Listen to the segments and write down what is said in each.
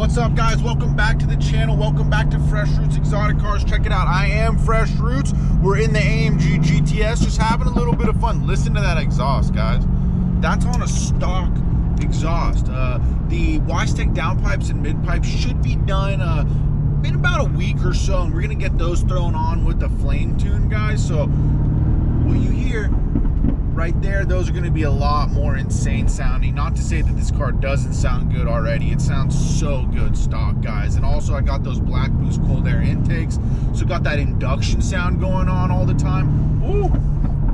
What's up, guys? Welcome back to the channel. Welcome back to Fresh Roots Exotic Cars. Check it out. I am Fresh Roots. We're in the AMG GTS, just having a little bit of fun. Listen to that exhaust, guys. That's on a stock exhaust. The Wistek downpipes and midpipes should be done in about a week or so, and we're gonna get those thrown on with the flame tune, guys. So what you hear right there, those are going to be a lot more insane sounding. Not to say that this car doesn't sound good already. It sounds so good stock, guys. And also I got those Black Boost cold air intakes, so got that induction sound going on all the time. Ooh,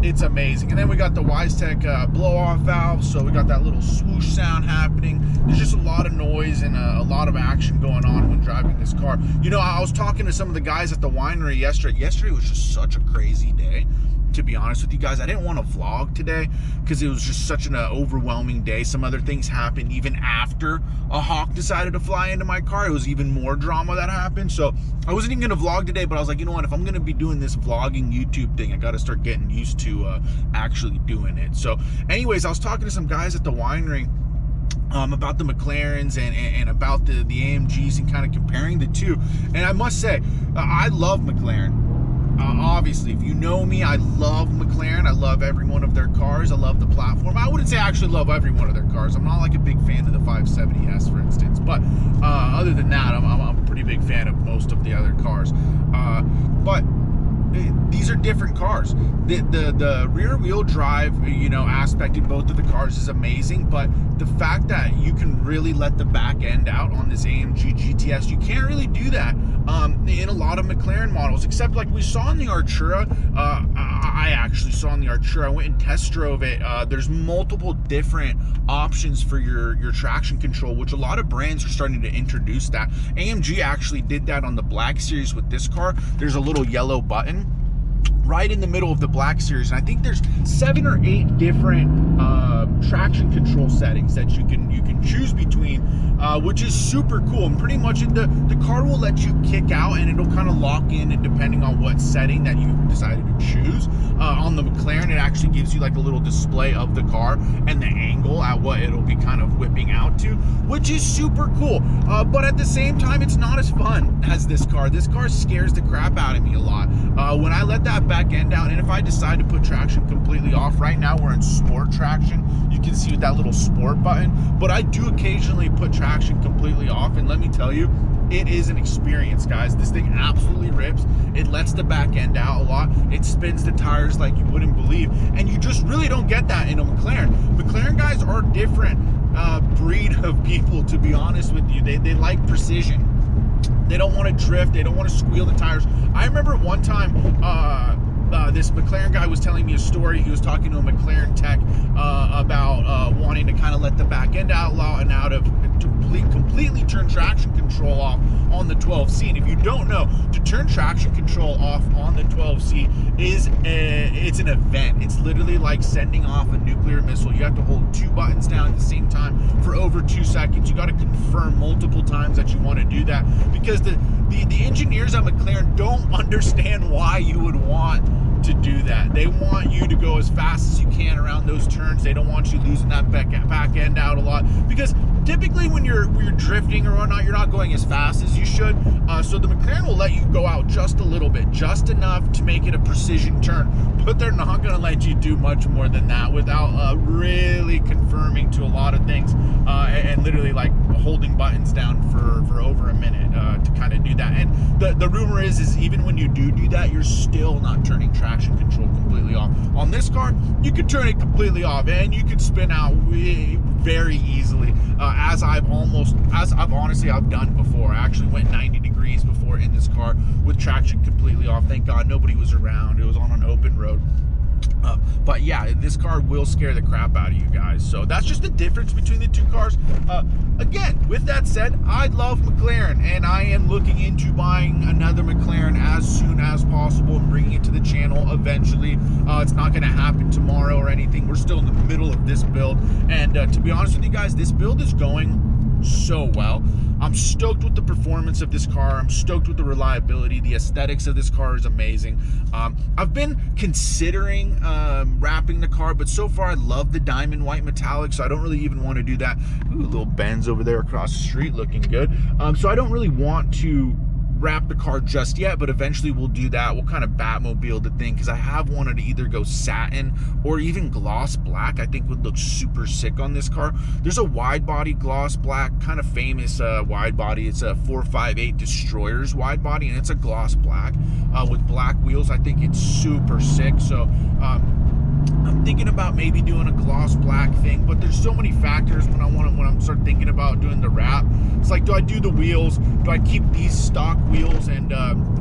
it's amazing. And then we got the Wistek blow off valve, so we got that little swoosh sound happening. There's just a lot of noise and a lot of action going on when driving this car. You know, I was talking to some of the guys at the winery yesterday. Yesterday was just such a crazy day, to be honest with you guys. I didn't want to vlog today because it was just such an overwhelming day. Some other things happened even after a hawk decided to fly into my car. It was even more drama that happened. So I wasn't even going to vlog today, but I was like, you know what, if I'm going to be doing this vlogging YouTube thing, I got to start getting used to actually doing it. So anyways, I was talking to some guys at the winery about the McLarens and about the AMGs and kind of comparing the two. And I must say, I love McLaren. Obviously, if you know me, I love McLaren. I love every one of their cars. I love the platform. I wouldn't say I actually love every one of their cars. I'm not like a big fan of the 570S, for instance. But other than that, I'm a pretty big fan of most of the other cars. But these are different cars. The rear wheel drive, you know, aspect in both of the cars is amazing, but the fact that you can really let the back end out on this AMG GTS, you can't really do that in a lot of McLaren models, except like we saw in the Artura. I actually saw in the Artura. I went and test drove it. There's multiple different options for your traction control, which a lot of brands are starting to introduce that. AMG actually did that on the Black Series with this car. There's a little yellow button right in the middle of the Black Series, and I think there's 7 or 8 different traction control settings that you can choose between, which is super cool. And pretty much the car will let you kick out, and it'll kind of lock in, and depending on what setting that you decided to choose. On the McLaren, it actually gives you like a little display of the car and the angle at what it'll be kind of whipping out to, which is super cool. But at the same time, it's not as fun as this car. This car scares the crap out of me a lot. When I let that back end down, and if I decide to put traction completely off, right now we're in sport traction. You can see with that little sport button, but I do occasionally put traction completely off, and let me tell you, it is an experience, guys. This thing absolutely rips. It lets the back end out a lot. It spins the tires like you wouldn't believe, and you just really don't get that in a McLaren. McLaren guys are a different breed of people, to be honest with you. They like precision. They don't want to drift. They don't want to squeal the tires. I remember one time this McLaren guy was telling me a story. He was talking to a McLaren tech about wanting to kind of let the back end out and completely turn traction control off on the 12C. And if you don't know, to turn traction control off on the 12C it's an event. It's literally like sending off a nuclear missile. You have to hold 2 buttons down at the same time for over 2 seconds. You got to confirm multiple times that you want to do that, because the engineers at McLaren don't understand why you would want to do that. They want you to go as fast as you can around those turns. They don't want you losing that back end out a lot, because typically when you're drifting or whatnot, you're not going as fast as you should. So the McLaren will let you go out just a little bit, just enough to make it a precision turn, but they're not going to let you do much more than that without really confirming to a lot of things, and literally like holding buttons down for over a minute to kind of do that. And the rumor is even when you do that, you're still not turning traction control completely off. On this car, you could turn it completely off, and you could spin out very easily, as I've honestly done before. I actually went 90 degrees before in this car with traction completely off. Thank God nobody was around. It was on an open road. But yeah, this car will scare the crap out of you guys. So that's just the difference between the two cars. Again, with that said, I love McLaren, and I am looking into buying another McLaren as soon as possible and bringing it to the channel eventually. It's not going to happen tomorrow or anything. We're still in the middle of this build, and to be honest with you guys, this build is going so well. I'm stoked with the performance of this car. I'm stoked with the reliability. The aesthetics of this car is amazing. I've been considering wrapping the car, but so far I love the diamond white metallic, so I don't really even want to do that. Ooh, little Benz over there across the street looking good. So I don't really want to wrap the car just yet, but eventually we'll do that. We'll kind of Batmobile the thing, because I have wanted to either go satin or even gloss black. I think would look super sick on this car. There's a wide body gloss black, kind of famous wide body. It's a 458 Destroyers wide body, and it's a gloss black with black wheels. I think it's super sick. So I'm thinking about maybe doing a gloss black thing, but there's so many factors when I'm start thinking about doing the wrap. It's like, do I do the wheels? Do I keep these stock wheels and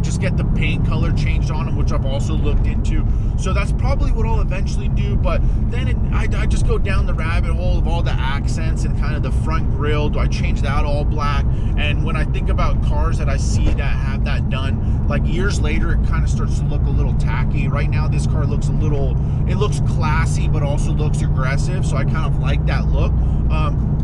just get the paint color changed on them, which I've also looked into? So that's probably what I'll eventually do. But then I just go down the rabbit hole of all the accents and kind of the front grille. Do I change that all black? And when I think about cars that I see that have that done, like years later, it kind of starts to look a little tacky. Right now, this car looks it looks classy, but also looks aggressive. So I kind of like that look.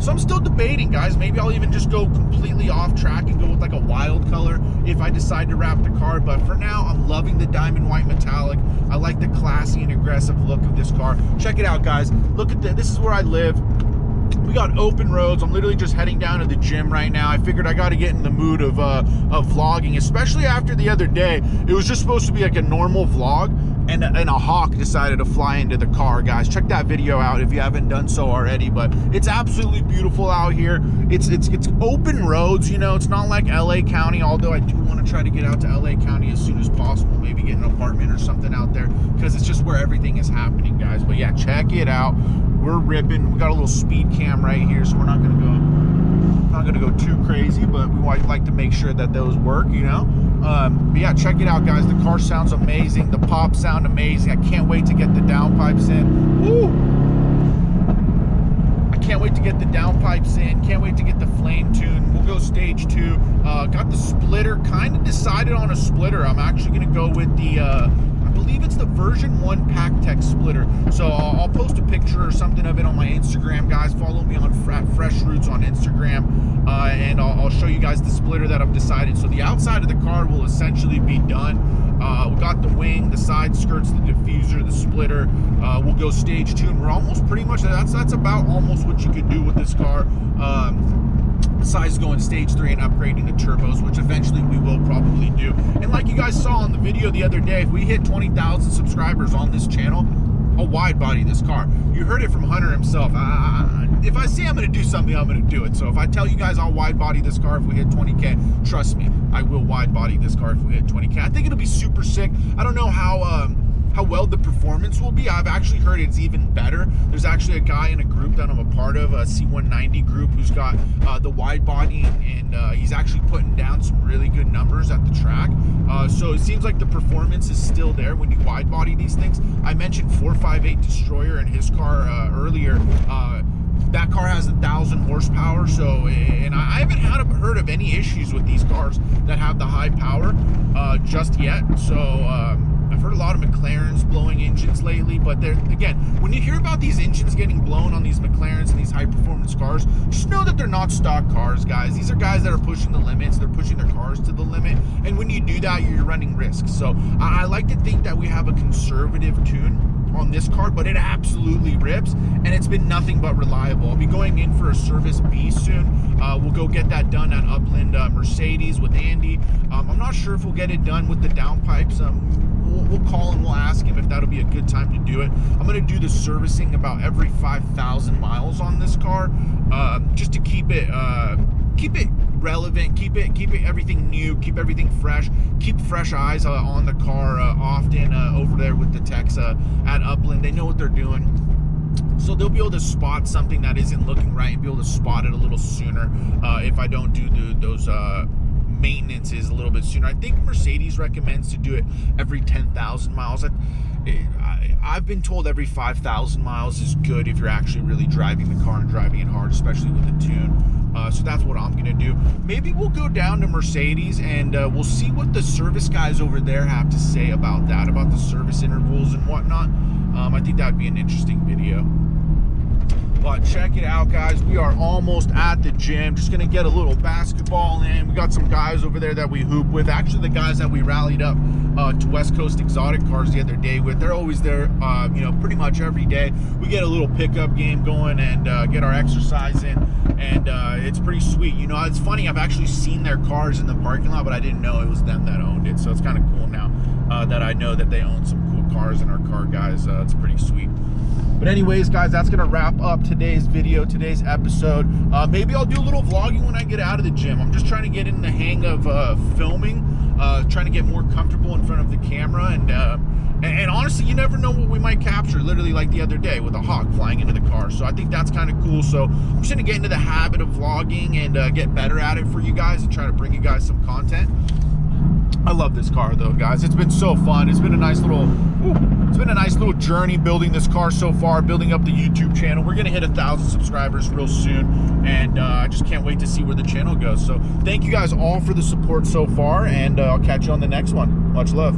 So I'm still debating, guys. Maybe I'll even just go completely off track and go with like a wild color if I decide to wrap the car. But for now, I'm loving the diamond white metallic. I like the classy and aggressive look of this car. Check it out, guys. Look at this. This is where I live. We got open roads. I'm literally just heading down to the gym right now. I figured I got to get in the mood of vlogging, especially after the other day. It was just supposed to be like a normal vlog, and a hawk decided to fly into the car, guys. Check that video out if you haven't done so already. But it's absolutely beautiful out here. It's open roads, you know. It's not like LA County, although I do want to try to get out to LA County as soon as possible. Maybe get an apartment or something out there, because it's just where everything is happening, guys. But yeah, check it out. We're ripping. We got a little speed cam right here, so we're not gonna go too crazy, but we like to make sure that those work, you know. But yeah, check it out, guys. The car sounds amazing. The pops sound amazing. I can't wait to get the downpipes in. Woo! I can't wait to get the downpipes in. Can't wait to get the flame tune. We'll go stage 2. Got the splitter. Kind of decided on a splitter. I'm actually gonna go with the I believe it's the version 1 PackTech splitter. So I'll post a picture or something of it on my Instagram, guys. Follow me on Fresh Roots on Instagram, and I'll show you guys the splitter that I've decided. So the outside of the car will essentially be done. We got the wing, the side skirts, the diffuser, the splitter. We'll go stage 2, and we're almost pretty much, that's about almost what you could do with this car. Besides going stage 3 and upgrading the turbos, which eventually we will probably do. And like you guys saw on the video the other day, if we hit 20,000 subscribers on this channel, I'll wide body this car. You heard it from Hunter himself. If I say I'm going to do something, I'm going to do it. So if I tell you guys I'll wide body this car if we hit 20K, trust me, I will wide body this car if we hit 20K. I think it'll be super sick. I don't know how well the performance will be. I've actually heard it's even better. There's actually a guy in a group that I'm a part of, a C190 group, who's got the wide body, and he's actually putting down some really good numbers at the track. So it seems like the performance is still there when you wide body these things. I mentioned 458 Destroyer in his car earlier. That car has 1,000 horsepower, so, and I haven't heard of any issues with these cars that have the high power just yet. So I've heard a lot of McLarens blowing engines lately, but again, when you hear about these engines getting blown on these McLarens and these high-performance cars, just know that they're not stock cars, guys. These are guys that are pushing the limits. They're pushing their cars to the limit, and when you do that, you're running risks. So I like to think that we have a conservative tune on this car, but it absolutely rips, and it's been nothing but reliable. I'll be going in for a service B soon. We'll go get that done at Upland Mercedes with Andy. I'm not sure if we'll get it done with the downpipes. We'll call and we'll ask him if that'll be a good time to do it. I'm going to do the servicing about every 5,000 miles on this car, just to keep it relevant, keep it everything new, keep everything fresh, keep fresh eyes on the car often over there with the techs at Upland. They know what they're doing, so they'll be able to spot something that isn't looking right and be able to spot it a little sooner if I don't do those maintenances a little bit sooner. I think Mercedes recommends to do it every 10,000 miles. I've been told every 5,000 miles is good if you're actually really driving the car and driving it hard, especially with the tune. So that's what I'm gonna do. Maybe we'll go down to Mercedes and we'll see what the service guys over there have to say about that, about the service intervals and whatnot. I think that'd be an interesting video. But check it out, guys. We are almost at the gym. Just gonna get a little basketball in. We got some guys over there that we hoop with. Actually, the guys that we rallied up to West Coast Exotic Cars the other day with. They're always there, you know, pretty much every day. We get a little pickup game going and get our exercise in. And it's pretty sweet. You know, it's funny. I've actually seen their cars in the parking lot, but I didn't know it was them that owned it. So it's kind of cool now that I know that they own some cool cars and our car guys. It's pretty sweet. But anyways, guys, that's gonna wrap up today's video, today's episode. Maybe I'll do a little vlogging when I get out of the gym. I'm just trying to get in the hang of filming, trying to get more comfortable in front of the camera, and honestly, you never know what we might capture. Literally, like the other day with a hawk flying into the car. So I think that's kind of cool. So I'm just gonna get into the habit of vlogging and get better at it for you guys and try to bring you guys some content. I love this car though, guys. It's been so fun. It's been a nice little, journey building this car so far, building up the YouTube channel. We're gonna hit 1,000 subscribers real soon, and I just can't wait to see where the channel goes. So thank you guys all for the support so far, and I'll catch you on the next one. Much love.